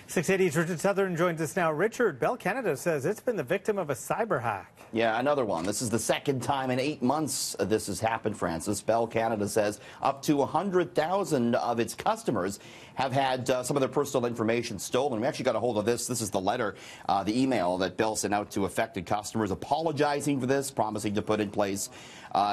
680's Richard Southern joins us now. Richard, Bell Canada says it's been the victim of a cyber hack. Yeah, another one. This is the second time in 8 months this has happened, Francis. Bell Canada says up to 100,000 of its customers have had some of their personal information stolen. We actually got a hold of this. This is the letter, the email that Bell sent out to affected customers apologizing for this, promising to put in place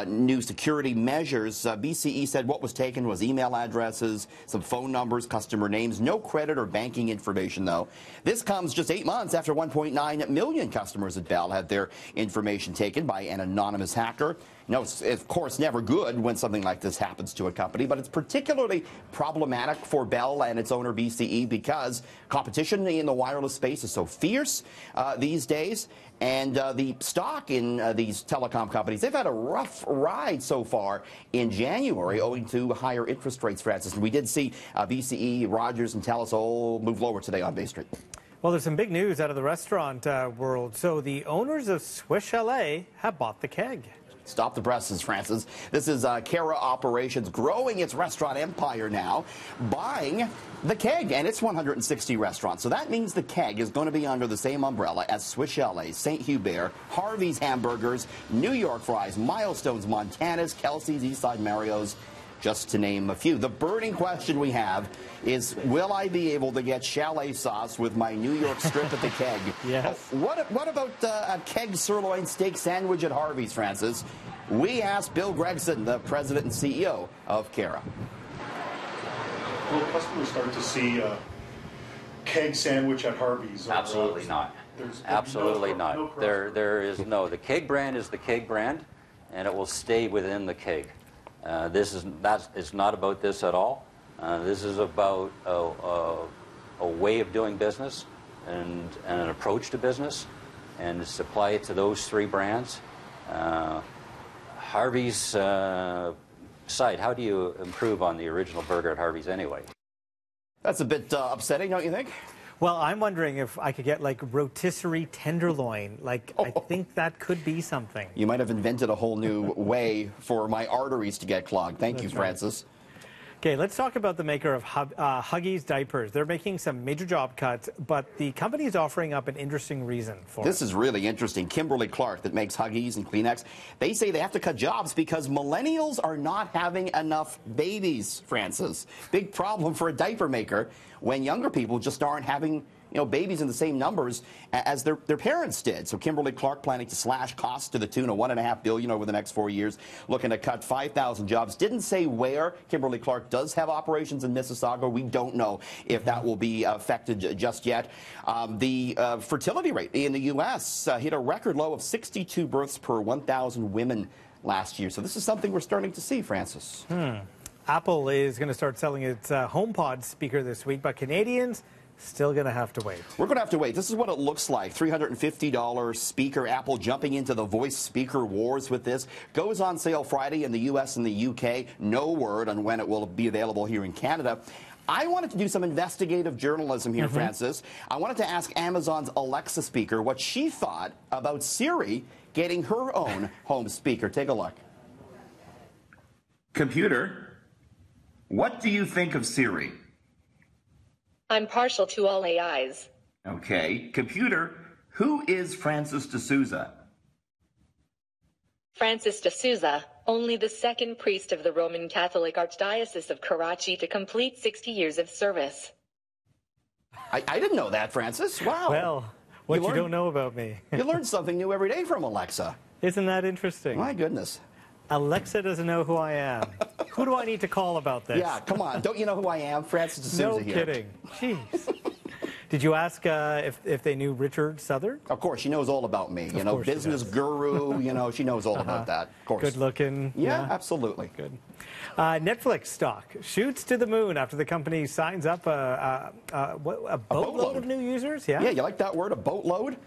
new security measures. BCE said what was taken was email addresses, some phone numbers, customer names, no credit or banking information, though. This comes just 8 months after 1.9 million customers at Bell had their information taken by an anonymous hacker. No, it's of course never good when something like this happens to a company, but it's particularly problematic for Bell and its owner BCE because competition in the wireless space is so fierce these days, and the stock in these telecom companies, they've had a rough ride so far in January owing to higher interest rates, Francis. And we did see BCE, Rogers, and TELUS all move lower today on Bay Street. Well, there's some big news out of the restaurant world. So the owners of Swiss Chalet have bought the keg. Stop the presses, Francis. This is Cara Operations growing its restaurant empire now, buying the keg and its 160 restaurants. So that means the keg is going to be under the same umbrella as Swiss Chalet, St. Hubert, Harvey's Hamburgers, New York Fries, Milestones, Montana's, Kelsey's, Eastside Mario's, just to name a few. The burning question we have is, will I be able to get chalet sauce with my New York strip at the keg? Yes. What about a keg sirloin steak sandwich at Harvey's, Francis? We asked Bill Gregson, the president and CEO of Cara. Will customers start to see a keg sandwich at Harvey's? Absolutely not. Absolutely not. There is no. The keg brand is the keg brand, and it will stay within the keg. It's not about this at all. This is about a way of doing business and an approach to business, and to apply it to those three brands. Harvey's site, how do you improve on the original burger at Harvey's anyway? That's a bit upsetting, don't you think? Well, I'm wondering if I could get like rotisserie tenderloin. Like, I think that could be something. You might have invented a whole new way for my arteries to get clogged. Thank you, Francis. Okay, let's talk about the maker of Huggies diapers. They're making some major job cuts, but the company is offering up an interesting reason for it. This is really interesting. Kimberly Clark, that makes Huggies and Kleenex, they say they have to cut jobs because millennials are not having enough babies, Francis. Big problem for a diaper maker when younger people just aren't having babies in the same numbers as their parents did. So Kimberly Clark planning to slash costs to the tune of $1.5 billion over the next 4 years, looking to cut 5,000 jobs. Didn't say where. Kimberly Clark does have operations in Mississauga. We don't know if that will be affected just yet. The fertility rate in the U.S. Hit a record low of 62 births per 1,000 women last year. So this is something we're starting to see, Francis. Apple is going to start selling its HomePod speaker this week, but Canadians still going to have to wait. We're going to have to wait. This is what it looks like. $350 speaker. Apple jumping into the voice speaker wars with this. Goes on sale Friday in the U.S. and the U.K. No word on when it will be available here in Canada. I wanted to do some investigative journalism here, Francis. I wanted to ask Amazon's Alexa speaker what she thought about Siri getting her own home speaker. Take a look. Computer, what do you think of Siri? I'm partial to all AIs. Okay. Computer, who is Francis D'Souza? Francis D'Souza, only the second priest of the Roman Catholic Archdiocese of Karachi to complete 60 years of service. I didn't know that, Francis. Wow. Well, what you don't know about me. You learn something new every day from Alexa. Isn't that interesting? My goodness. Alexa doesn't know who I am. Who do I need to call about this? Yeah, come on. Don't you know who I am? Francis D'Souza here. No kidding. Jeez. Did you ask if they knew Richard Southern? Of course, she knows all about me. Business guru, she knows all about that. Of course. Good looking. Yeah, absolutely. Good. Netflix stock shoots to the moon after the company signs up a boatload of new users. Yeah, you like that word, a boatload?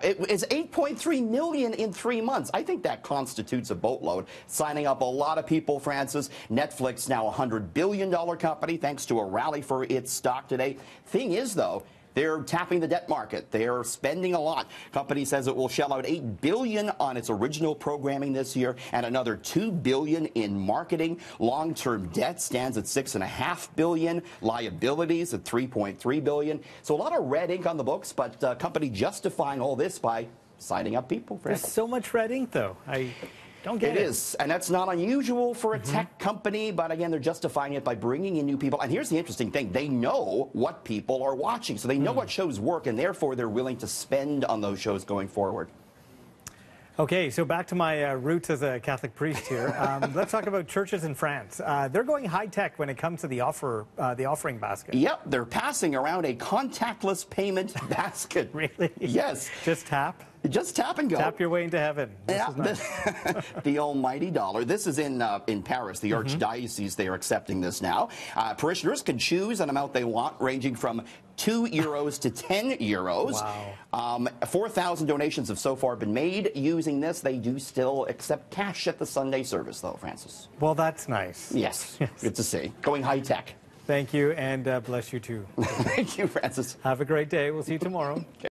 It is 8.3 million in 3 months. I think that constitutes a boatload. Signing up a lot of people, Francis. Netflix now a $100 billion company thanks to a rally for its stock today. Thing is, though, They're tapping the debt market. They're spending a lot. Company says it will shell out $8 billion on its original programming this year and another $2 billion in marketing. Long-term debt stands at $6.5 billion. Liabilities at $3.3 billion. So a lot of red ink on the books, but company justifying all this by signing up people. There's so much red ink, though. I don't get it. It is, and that's not unusual for a tech company, but again, they're justifying it by bringing in new people. And here's the interesting thing. They know what people are watching, so they know what shows work, and therefore they're willing to spend on those shows going forward. Okay, so back to my roots as a Catholic priest here. Let's talk about churches in France. They're going high-tech when it comes to the offering basket. Yep, they're passing around a contactless payment basket. Really? Yes. Just tap? Just tap and go. Tap your way into heaven. This is nice. The almighty dollar. This is in Paris, the Archdiocese. They are accepting this now. Parishioners can choose an amount they want, ranging from €2 to €10. Wow. 4,000 donations have so far been made using this. They do still accept cash at the Sunday service, though, Francis. Well, that's nice. Yes. Good to see. Going high-tech. Thank you, and bless you, too. Thank you, Francis. Have a great day. We'll see you tomorrow.